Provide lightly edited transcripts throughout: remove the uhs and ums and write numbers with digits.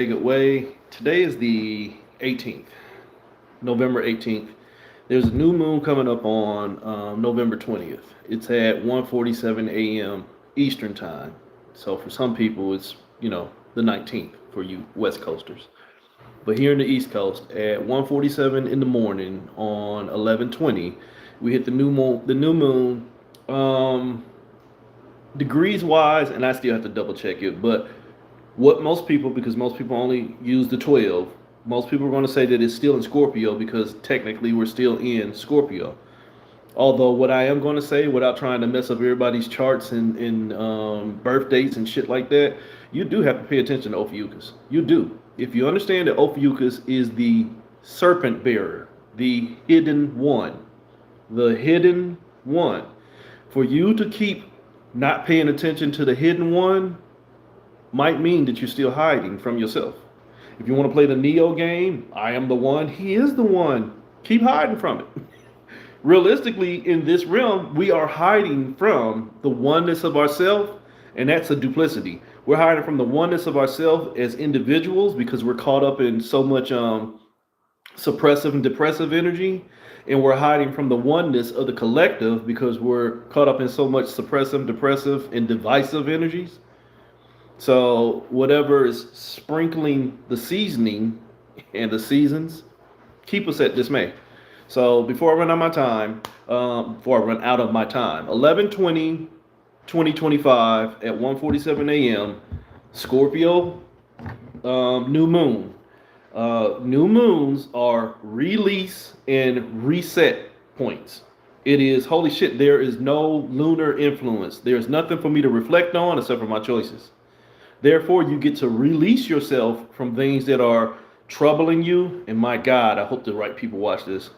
Good way. Today is the 18th, November 18th. There's a new moon coming up on November 20th. It's at 1:47 a.m. Eastern time. So for some people, it's the 19th for you West Coasters. But here in the East Coast, at 1:47 in the morning on 11:20, we hit the new moon. The new moon, um, degrees wise, and I still have to double check it, but what most people, because most people only use the 12, most people are going to say that it's still in Scorpio because technically we're still in Scorpio. Although, what I am going to say, without trying to mess up everybody's charts and birth dates and shit like that, you do have to pay attention to Ophiuchus. You do. If you understand that Ophiuchus is the serpent bearer, the hidden one, the hidden one, for you to keep not paying attention to the hidden one might mean that you're still hiding from yourself. If you want to play the Neo game, I am the one, he is the one. Keep hiding from it. Realistically, in this realm, we are hiding from the oneness of ourself, and that's a duplicity. We're hiding from the oneness of ourself as individuals because we're caught up in so much suppressive and depressive energy, and we're hiding from the oneness of the collective because we're caught up in so much suppressive, depressive, and divisive energies. So whatever is sprinkling the seasoning and the seasons, keep us at dismay. So before I run out of my time, 11/20, 2025 at 1:47 a.m. Scorpio, new moon. New moons are release and reset points. It is holy shit. There is no lunar influence. There's nothing for me to reflect on except for my choices. Therefore, you get to release yourself from things that are troubling you. And my God, I hope the right people watch this.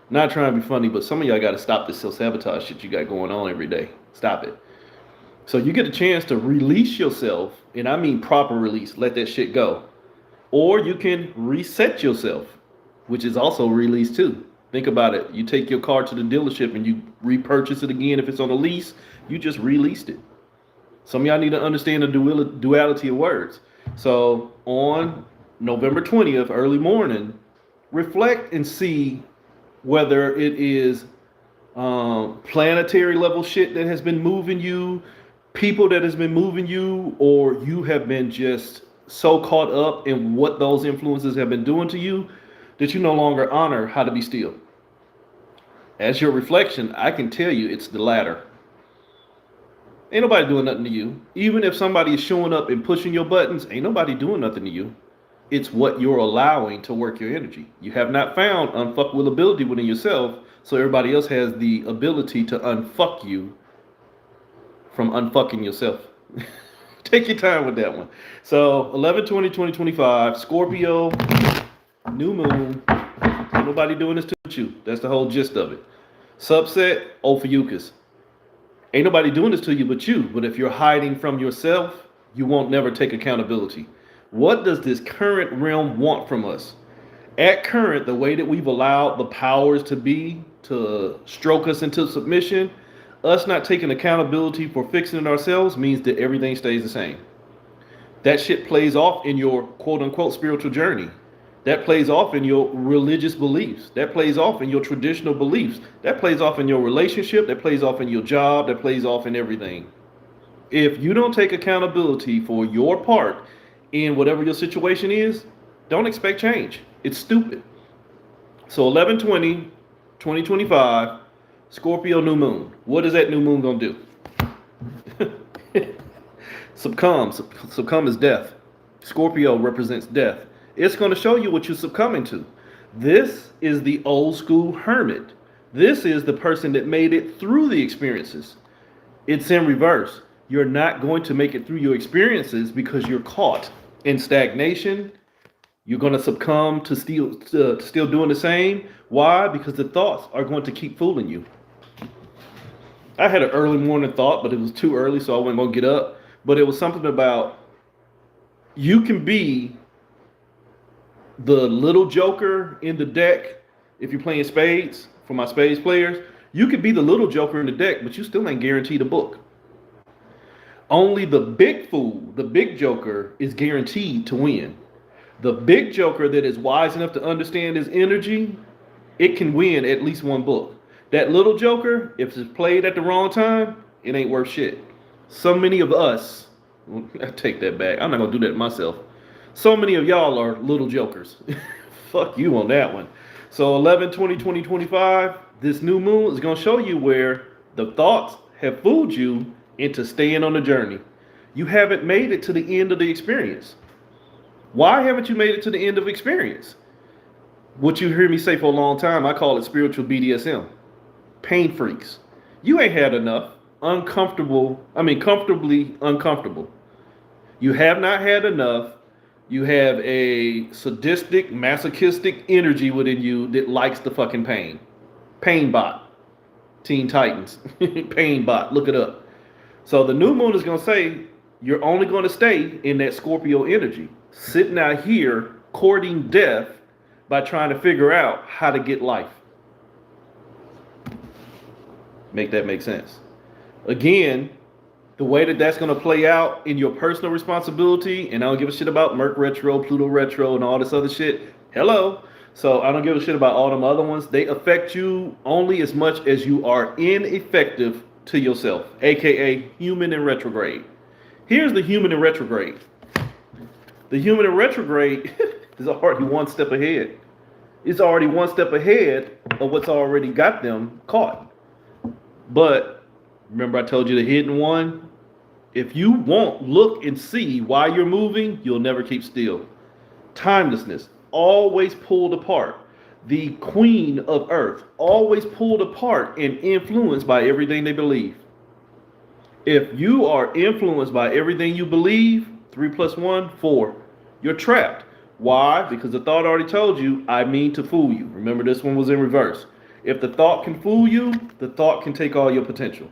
Not trying to be funny, but some of y'all got to stop this self-sabotage shit you got going on every day. Stop it. So you get a chance to release yourself, and I mean proper release. Let that shit go. Or you can reset yourself, which is also release too. Think about it. You take your car to the dealership and you repurchase it again. If it's on a lease, you just released it. Some of y'all need to understand the duality of words. So on November 20th, early morning, reflect and see whether it is planetary level shit that has been moving you, people that has been moving you, or you have been just so caught up in what those influences have been doing to you that you no longer honor how to be still. As your reflection, I can tell you it's the latter. Ain't nobody doing nothing to you. Even if somebody is showing up and pushing your buttons, ain't nobody doing nothing to you. It's what you're allowing to work your energy. You have not found unfuckability within yourself, so everybody else has the ability to unfuck you from unfucking yourself. Take your time with that one. So 11/20/2025, Scorpio, new moon. Ain't nobody doing this to you. That's the whole gist of it. Subset, Ophiuchus. Ain't nobody doing this to you but you. But if you're hiding from yourself, you won't never take accountability. What does this current realm want from us? At current, the way that we've allowed the powers to be to stroke us into submission, us not taking accountability for fixing it ourselves means that everything stays the same. That shit plays off in your quote unquote spiritual journey. That plays off in your religious beliefs. That plays off in your traditional beliefs. That plays off in your relationship. That plays off in your job. That plays off in everything. If you don't take accountability for your part in whatever your situation is, don't expect change. It's stupid. So 11/20/2025, Scorpio new moon. What is that new moon going to do? Succumb. Succumb is death. Scorpio represents death. It's going to show you what you're succumbing to. This is the old school hermit. This is the person that made it through the experiences. It's in reverse. You're not going to make it through your experiences because you're caught in stagnation. You're going to succumb to still doing the same. Why? Because the thoughts are going to keep fooling you. I had an early morning thought, but it was too early, so I wasn't going to get up. But it was something about you can be the little joker in the deck. If you're playing spades, for my spades players, you could be the little joker in the deck, but you still ain't guaranteed a book. Only the big fool, the big joker, is guaranteed to win. The big joker that is wise enough to understand his energy, it can win at least one book. That little joker, if it's played at the wrong time, it ain't worth shit. So many of us, I take that back. I'm not gonna do that to myself. So many of y'all are little jokers. Fuck you on that one. So 11, 20, 20, 25, this new moon is gonna show you where the thoughts have fooled you into staying on the journey. You haven't made it to the end of the experience. Why haven't you made it to the end of experience? What you hear me say for a long time, I call it spiritual BDSM. Pain freaks. You ain't had enough. Comfortably uncomfortable. You have not had enough. You have a sadistic, masochistic energy within you that likes the fucking pain. Pain bot. Teen Titans. Pain bot. Look it up. So the new moon is going to say, you're only going to stay in that Scorpio energy. Sitting out here courting death by trying to figure out how to get life. Make that make sense. Again, the way that that's going to play out in your personal responsibility, and I don't give a shit about Merc Retro, Pluto Retro, and all this other shit. Hello. So I don't give a shit about all them other ones. They affect you only as much as you are ineffective to yourself, aka human in retrograde. Here's the human in retrograde. The human in retrograde is already one step ahead. It's already one step ahead of what's already got them caught. But remember I told you the hidden one? If you won't look and see why you're moving, you'll never keep still. Timelessness, always pulled apart. The queen of earth, always pulled apart and influenced by everything they believe. If you are influenced by everything you believe, 3 + 1, 4, you're trapped. Why? Because the thought already told you, I mean to fool you. Remember, this one was in reverse. If the thought can fool you, the thought can take all your potential.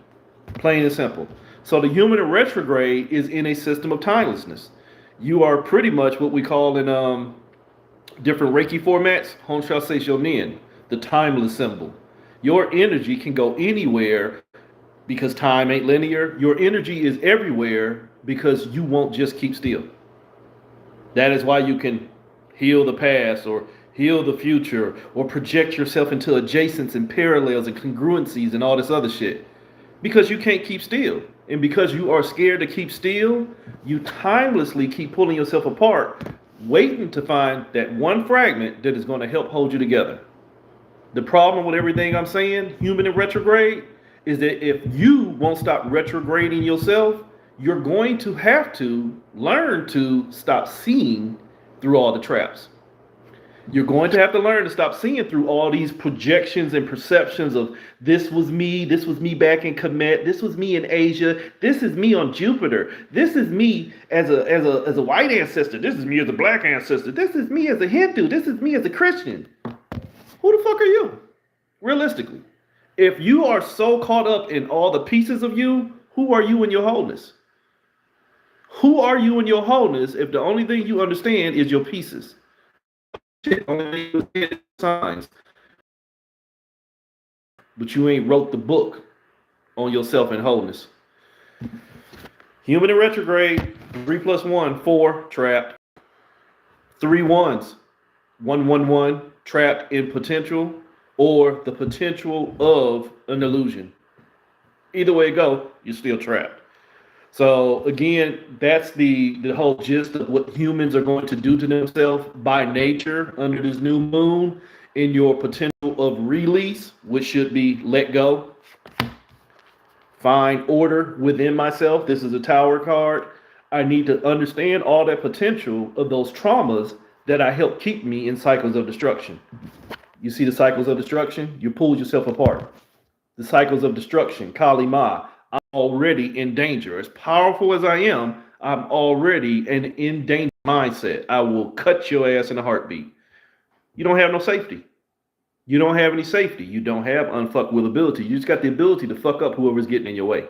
Plain and simple. So the human in retrograde is in a system of timelessness. You are pretty much what we call in different Reiki formats, Honsha Seisho Nin, the timeless symbol. Your energy can go anywhere because time ain't linear. Your energy is everywhere because you won't just keep still. That is why you can heal the past or heal the future or project yourself into adjacents and parallels and congruencies and all this other shit. Because you can't keep still. And because you are scared to keep still, you timelessly keep pulling yourself apart, waiting to find that one fragment that is going to help hold you together. The problem with everything I'm saying, human in retrograde, is that if you won't stop retrograding yourself, you're going to have to learn to stop seeing through all the traps. You're going to have to learn to stop seeing through all these projections and perceptions of this was me back in Kemet, this was me in Asia, this is me on Jupiter, this is me as a white ancestor, this is me as a black ancestor, this is me as a Hindu, this is me as a Christian. Who the fuck are you? Realistically. If you are so caught up in all the pieces of you, who are you in your wholeness? Who are you in your wholeness if the only thing you understand is your pieces? Only signs, but you ain't wrote the book on yourself in wholeness. Human in retrograde, 3 + 1, 4, trapped. 3 1s, 1 1 1, trapped in potential or the potential of an illusion. Either way it go, you're still trapped. So again, that's the whole gist of what humans are going to do to themselves by nature under this new moon in your potential of release, which should be let go. Find order within myself. This is a Tower card. I need to understand all that potential of those traumas that I help keep me in cycles of destruction. You see the cycles of destruction? You pull yourself apart. The cycles of destruction, Kali Ma. I'm already in danger. As powerful as I am, I'm already in danger mindset. I will cut your ass in a heartbeat. You don't have no safety. You don't have any safety. You don't have unfuck willability. You just got the ability to fuck up whoever's getting in your way.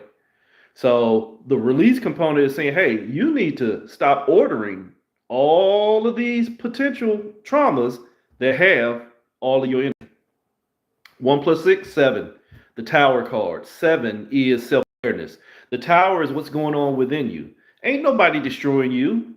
So the release component is saying, hey, you need to stop ordering all of these potential traumas that have all of your energy. 1 + 6, 7. The Tower card. 7 is self-awareness. The Tower is what's going on within you. Ain't nobody destroying you.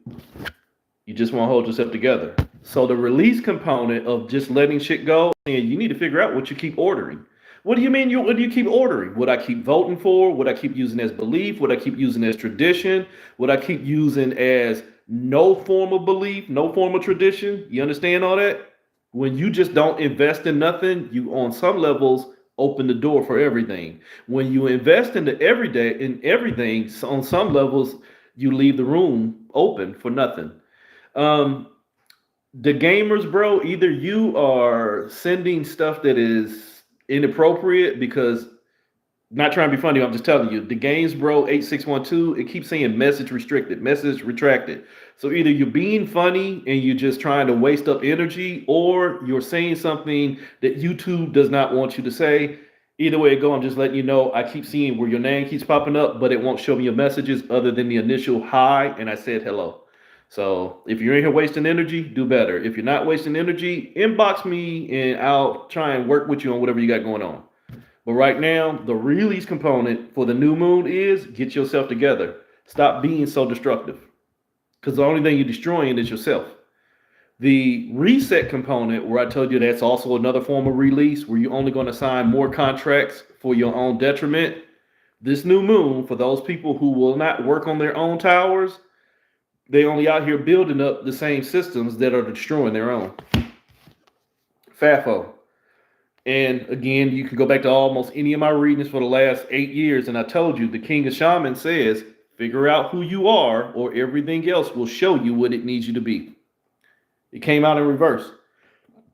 You just want to hold yourself together. So the release component of just letting shit go, and you need to figure out what you keep ordering. What do you mean? What do you keep ordering? What I keep voting for? What I keep using as belief? What I keep using as tradition? What I keep using as no form of belief, no form of tradition? You understand all that? When you just don't invest in nothing, you on some levels open the door for everything. When you invest in the everyday in everything, on some levels, you leave the room open for nothing. Um, the gamers, bro, either you are sending stuff that is inappropriate because not trying to be funny, I'm just telling you, the games, bro, 8612, it keeps saying message restricted, message retracted. So either you're being funny and you're just trying to waste up energy, or you're saying something that YouTube does not want you to say. Either way it go, I'm just letting you know I keep seeing where your name keeps popping up, but it won't show me your messages other than the initial hi and I said hello. So if you're in here wasting energy, do better. If you're not wasting energy, inbox me and I'll try and work with you on whatever you got going on. But right now, the release component for the new moon is get yourself together. Stop being so destructive. Because the only thing you're destroying is yourself. The reset component, where I told you that's also another form of release, where you're only going to sign more contracts for your own detriment. This new moon, for those people who will not work on their own towers, they only out here building up the same systems that are destroying their own. FAFO. And again, you can go back to almost any of my readings for the last 8 years. And I told you, the King of Shaman says, figure out who you are, or everything else will show you what it needs you to be. It came out in reverse.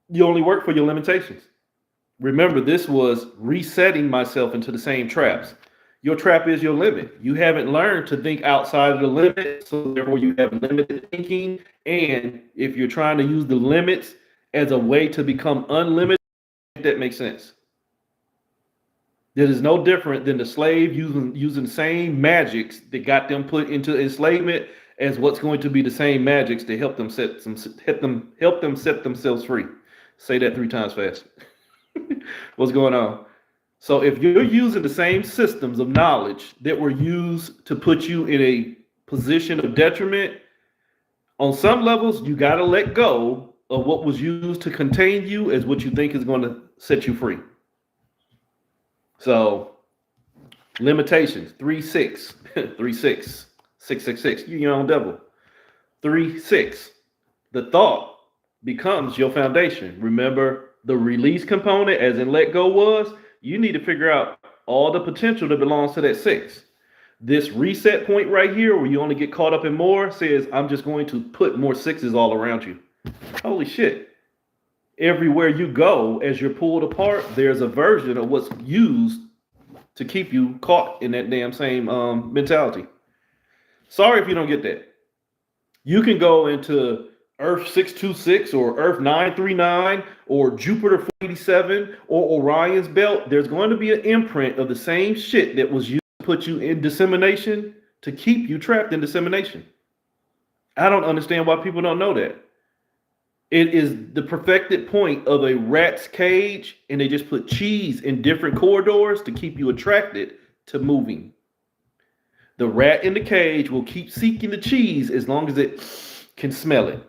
You only work for your limitations. Remember, this was resetting myself into the same traps. Your trap is your limit. You haven't learned to think outside of the limit, so therefore you have limited thinking. And if you're trying to use the limits as a way to become unlimited, that makes sense. That is no different than the slave using the same magics that got them put into enslavement as what's going to be the same magics to help them set themselves free. Say that 3 times fast. What's going on? So if you're using the same systems of knowledge that were used to put you in a position of detriment, on some levels, you got to let go of what was used to contain you as what you think is going to set you free. So, limitations 3 6, 3 6, 666, you're your own devil. 3 6, the thought becomes your foundation. Remember, the release component, as in let go, was you need to figure out all the potential that belongs to that 6. This reset point right here, where you only get caught up in more, says, I'm just going to put more 6s all around you. Holy shit. Everywhere you go, as you're pulled apart, there's a version of what's used to keep you caught in that damn same mentality. Sorry if you don't get that. You can go into Earth 626 or Earth 939 or Jupiter 487 or Orion's belt. There's going to be an imprint of the same shit that was used to put you in dissemination to keep you trapped in dissemination. I don't understand why people don't know that. It is the perfected point of a rat's cage, and they just put cheese in different corridors to keep you attracted to moving. The rat in the cage will keep seeking the cheese as long as it can smell it.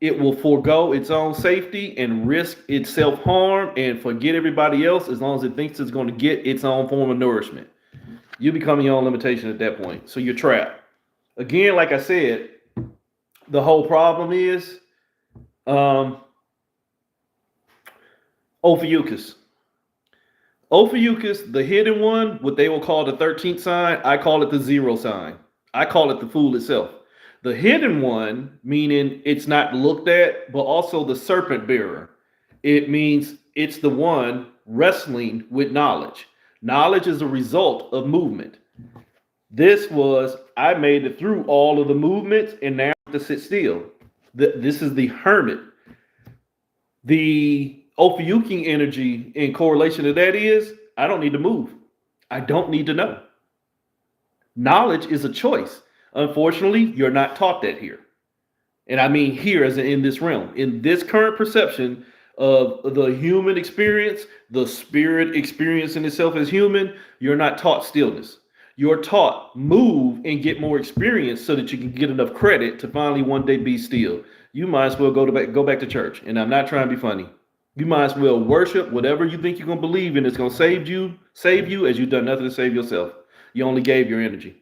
It will forego its own safety and risk its self-harm and forget everybody else as long as it thinks it's going to get its own form of nourishment. You become your own limitation at that point. So you're trapped. Again, like I said, the whole problem is Ophiuchus. Ophiuchus, the hidden one, what they will call the 13th sign, I call it the 0 sign. I call it the fool itself. The hidden one, meaning it's not looked at, but also the serpent bearer. It means it's the one wrestling with knowledge. Knowledge is a result of movement. This was, I made it through all of the movements and now I have to sit still. This is the hermit. The Ophiuchian energy in correlation to that is, I don't need to move. I don't need to know. Knowledge is a choice. Unfortunately, you're not taught that here. And I mean here as in this realm. In this current perception of the human experience, the spirit experiencing itself as human, you're not taught stillness. You're taught move and get more experience so that you can get enough credit to finally one day be still. You might as well go back to church. And I'm not trying to be funny. You might as well worship whatever you think you're gonna believe in. It's gonna save you as you've done nothing to save yourself. You only gave your energy.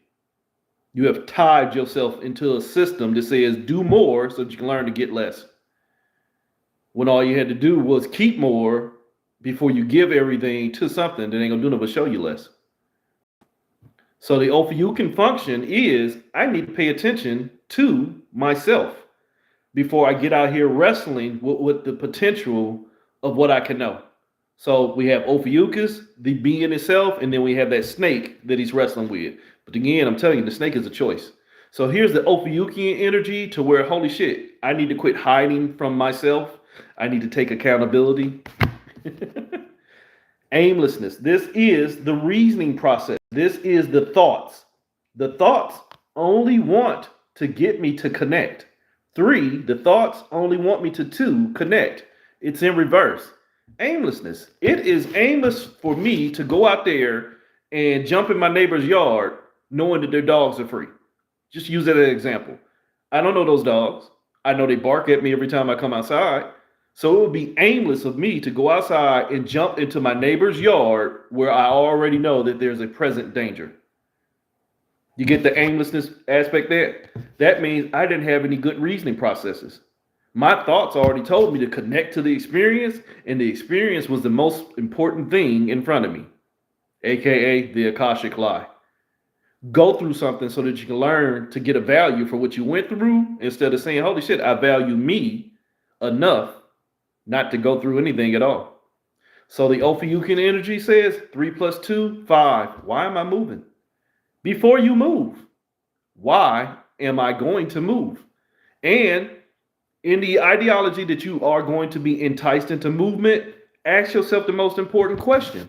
You have tied yourself into a system that says do more so that you can learn to get less. When all you had to do was keep more before you give everything to something that ain't gonna do nothing but show you less. So the Ophiuchus function is I need to pay attention to myself before I get out here wrestling with the potential of what I can know. So we have Ophiuchus, the being itself, and then we have that snake that he's wrestling with. But again, I'm telling you, the snake is a choice. So here's the Ophiuchian energy to where, holy shit, I need to quit hiding from myself. I need to take accountability. Aimlessness. This is the reasoning process. This is the thoughts. The thoughts only want to get me to connect. 3, the thoughts only want me to 2, connect. It's in reverse. Aimlessness. It is aimless for me to go out there and jump in my neighbor's yard knowing that their dogs are free. Just use that as an example. I don't know those dogs. I know they bark at me every time I come outside. So it would be aimless of me to go outside and jump into my neighbor's yard where I already know that there's a present danger. You get the aimlessness aspect there? That means I didn't have any good reasoning processes. My thoughts already told me to connect to the experience, and the experience was the most important thing in front of me, aka the Akashic lie. Go through something so that you can learn to get a value for what you went through instead of saying, holy shit, I value me enough not to go through anything at all. So the Ophiuchian energy says 3 + 2, 5. Why am I moving? Before you move, why am I going to move? And in the ideology that you are going to be enticed into movement, ask yourself the most important question.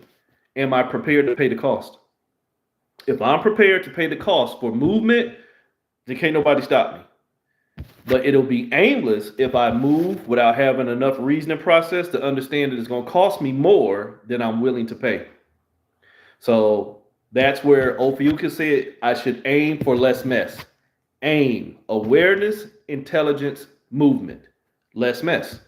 Am I prepared to pay the cost? If I'm prepared to pay the cost for movement, then can't nobody stop me. But it'll be aimless if I move without having enough reasoning process to understand that it's going to cost me more than I'm willing to pay. So that's where Ophiuchus said I should aim for less mess. Aim, awareness, intelligence, movement, less mess.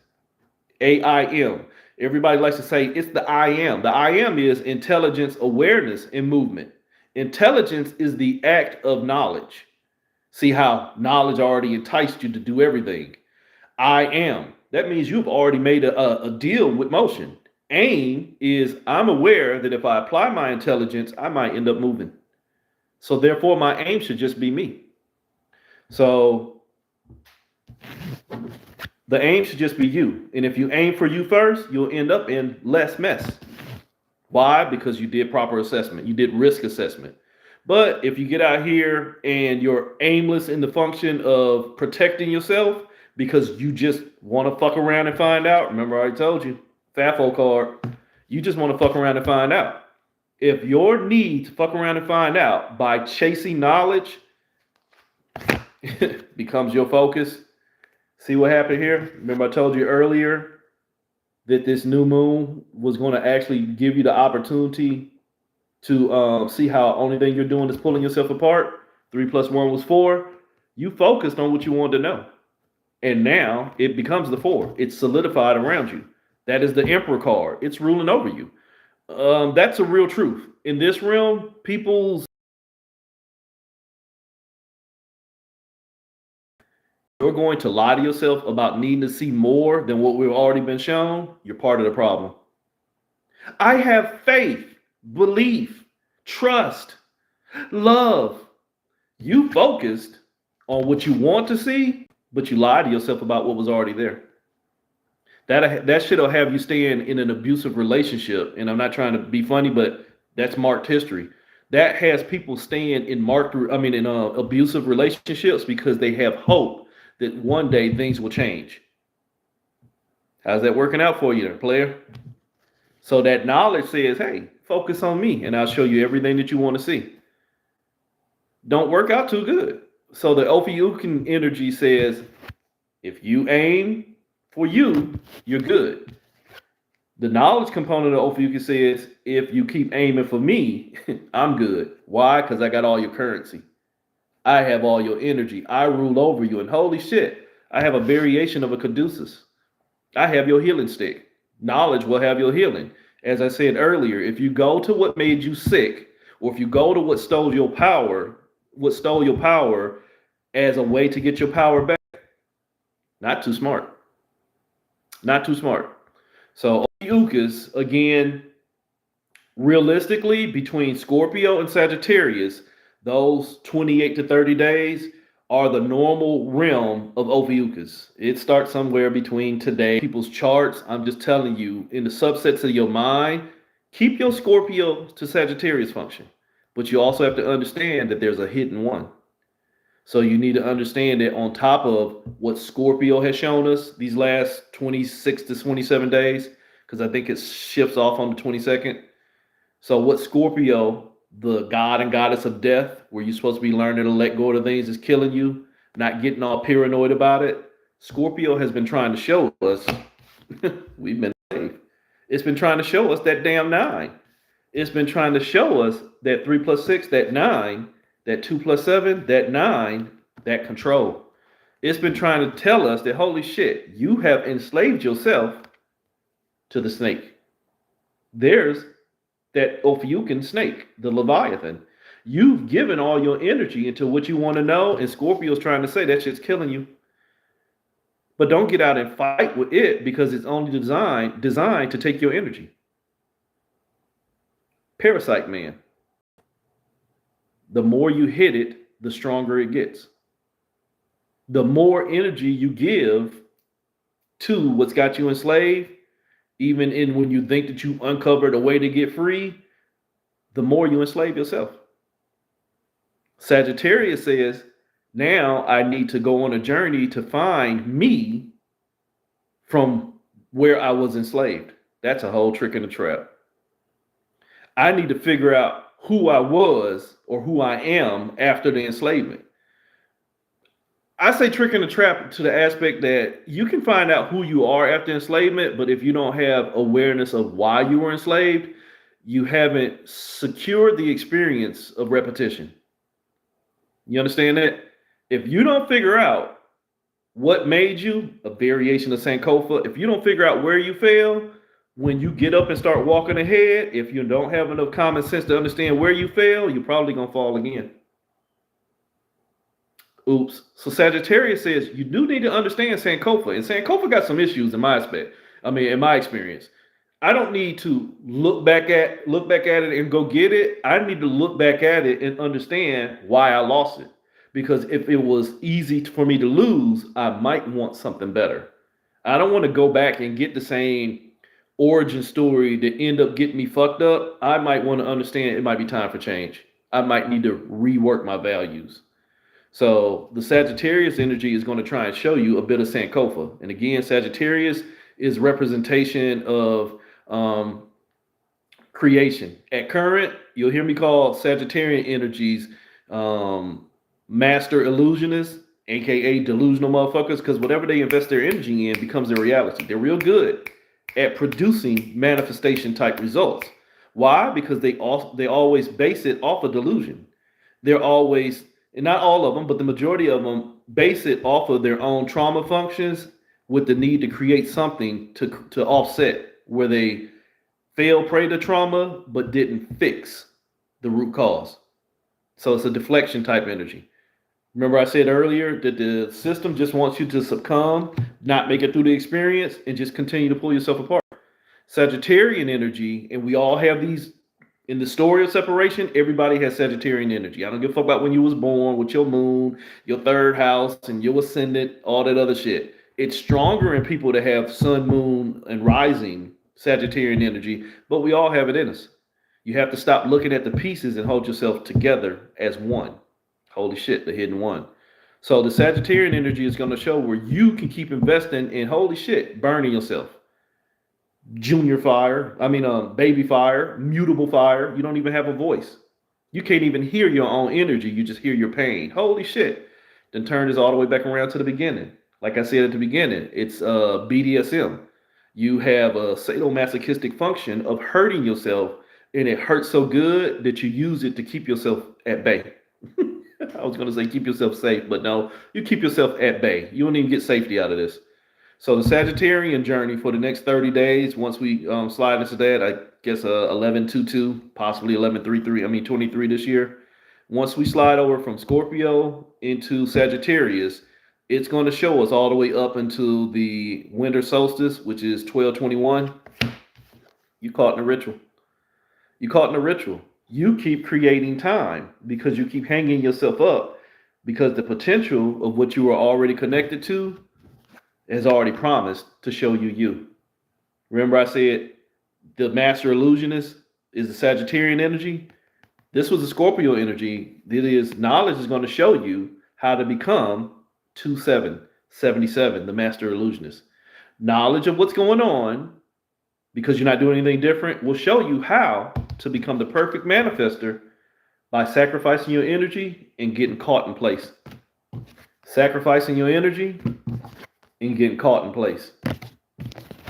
AIM. Everybody likes to say it's the I am. The I am is intelligence, awareness, and movement. Intelligence is the act of knowledge. See how knowledge already enticed you to do everything. I am. That means you've already made a deal with motion. Aim is I'm aware that if I apply my intelligence, I might end up moving. So therefore, my aim should just be me. So the aim should just be you. And if you aim for you first, you'll end up in less mess. Why? Because you did proper assessment. You did risk assessment. But if you get out here and you're aimless in the function of protecting yourself because you just want to fuck around and find out, remember I already told you, FAFO card, you just want to fuck around and find out. If your need to fuck around and find out by chasing knowledge becomes your focus, see what happened here? Remember I told you earlier that this new moon was going to actually give you the opportunity to see how only thing you're doing is pulling yourself apart. 3 + 1 was 4. You focused on what you wanted to know. And now it becomes the 4. It's solidified around you. That is the Emperor card. It's ruling over you. That's a real truth. In this realm, you're going to lie to yourself about needing to see more than what we've already been shown. You're part of the problem. I have faith, belief, trust, love. You focused on what you want to see, but you lied to yourself about what was already there. That shit'll have you staying in an abusive relationship. And I'm not trying to be funny, but that's marked history. That has people staying in abusive relationships because they have hope that one day things will change. How's that working out for you there, player? So that knowledge says, hey, focus on me and I'll show you everything that you want to see. Don't work out too good. So the Ophiuchian energy says, if you aim for you, you're good. The knowledge component of Ophiuchus says, if you keep aiming for me, I'm good. Why? Because I got all your currency. I have all your energy. I rule over you. And holy shit, I have a variation of a caduceus. I have your healing stick. Knowledge will have your healing. As I said earlier, if you go to what made you sick, or if you go to what stole your power as a way to get your power back, not too smart. Not too smart. So Ophiuchus, again, realistically, between Scorpio and Sagittarius, those 28 to 30 days are the normal realm of Ophiuchus. It starts somewhere between today, people's charts. I'm just telling you, in the subsets of your mind, keep your Scorpio to Sagittarius function. But you also have to understand that there's a hidden one. So you need to understand that on top of what Scorpio has shown us these last 26 to 27 days, because I think it shifts off on the 22nd. So what Scorpio, the god and goddess of death, where you're supposed to be learning to let go of the things that's killing you, not getting all paranoid about it. Scorpio has been trying to show us we've been safe. It's been trying to show us that damn 9. It's been trying to show us that 3 plus 6, that 9, that 2 plus 7, that 9, that control. It's been trying to tell us that, holy shit, you have enslaved yourself to the snake. There's that Ophiuchian snake, the Leviathan. You've given all your energy into what you want to know, and Scorpio's trying to say that shit's killing you. But don't get out and fight with it, because it's only designed to take your energy. Parasite man. The more you hit it, the stronger it gets. The more energy you give to what's got you enslaved, even in when you think that you uncovered a way to get free, the more you enslave yourself. Sagittarius says, now I need to go on a journey to find me from where I was enslaved. That's a whole trick in the trap. I need to figure out who I was or who I am after the enslavement. I say trick in the trap to the aspect that you can find out who you are after enslavement, but if you don't have awareness of why you were enslaved, you haven't secured the experience of repetition. You understand that? If you don't figure out what made you a variation of Sankofa, if you don't figure out where you fail, when you get up and start walking ahead, if you don't have enough common sense to understand where you fail, you're probably going to fall again. Oops. So Sagittarius says you do need to understand Sankofa, and Sankofa got some issues in my in my experience. I don't need to look back at it and go get it. I need to look back at it and understand why I lost it. Because if it was easy for me to lose, I might want something better. I don't want to go back and get the same origin story that end up getting me fucked up. I might want to understand it might be time for change. I might need to rework my values. So the Sagittarius energy is going to try and show you a bit of Sankofa. And again, Sagittarius is representation of creation. At current, you'll hear me call Sagittarian energies master illusionists, aka delusional motherfuckers, because whatever they invest their energy in becomes their reality. They're real good at producing manifestation type results. Why? Because they always base it off a delusion. They're always, and not all of them, but the majority of them base it off of their own trauma functions with the need to create something to offset where they fell prey to trauma but didn't fix the root cause. So it's a deflection type energy. Remember I said earlier that the system just wants you to succumb, not make it through the experience, and just continue to pull yourself apart. Sagittarian energy, and we all have these in the story of separation, everybody has Sagittarian energy. I don't give a fuck about when you was born with your moon, your third house, and your ascendant, all that other shit. It's stronger in people that have sun, moon, and rising Sagittarian energy, but we all have it in us. You have to stop looking at the pieces and hold yourself together as one. Holy shit, the hidden one. So the Sagittarian energy is going to show where you can keep investing in, holy shit, burning yourself. Junior fire, baby fire, mutable fire. You don't even have a voice. You can't even hear your own energy. You just hear your pain. Holy shit. Then turn this all the way back around to the beginning. Like I said at the beginning, it's BDSM. You have a sadomasochistic function of hurting yourself, and it hurts so good that you use it to keep yourself at bay. I was going to say keep yourself safe, but no, you keep yourself at bay. You don't even get safety out of this. So the Sagittarian journey for the next 30 days, once we slide into that, I guess 11/22, possibly 11/33, I mean 23 this year. Once we slide over from Scorpio into Sagittarius, it's going to show us all the way up into the winter solstice, which is 12/21. You caught in a ritual. You caught in a ritual. You keep creating time because you keep hanging yourself up because the potential of what you are already connected to has already promised to show you you. Remember I said the master illusionist is the Sagittarian energy? This was the Scorpio energy. It is knowledge is going to show you how to become 2777, the master illusionist. Knowledge of what's going on, because you're not doing anything different, will show you how to become the perfect manifester by sacrificing your energy and getting caught in place. Sacrificing your energy and getting caught in place.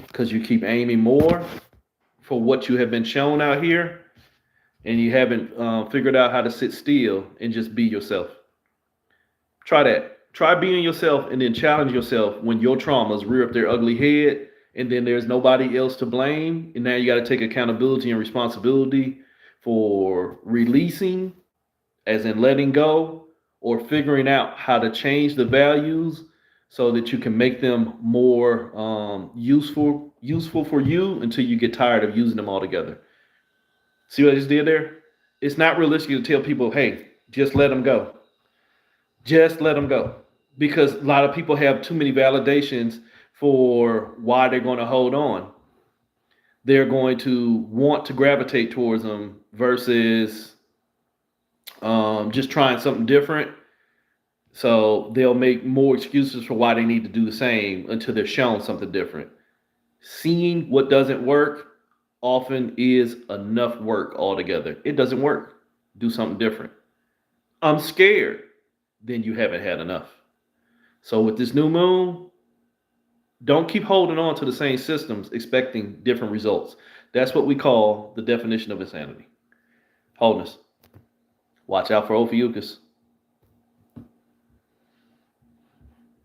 Because you keep aiming more for what you have been shown out here, and you haven't figured out how to sit still and just be yourself. Try that. Try being yourself and then challenge yourself when your traumas rear up their ugly head and then there's nobody else to blame. And now you got to take accountability and responsibility for releasing, as in letting go, or figuring out how to change the values so that you can make them more useful for you until you get tired of using them altogether. See what I just did there? It's not realistic to tell people, hey, just let them go. Just let them go. Because a lot of people have too many validations for why they're going to hold on. They're going to want to gravitate towards them versus just trying something different. So they'll make more excuses for why they need to do the same until they're shown something different. Seeing what doesn't work often is enough work altogether. It doesn't work. Do something different. I'm scared. Then you haven't had enough. So with this new moon, don't keep holding on to the same systems expecting different results. That's what we call the definition of insanity. Wholeness. Watch out for Ophiuchus.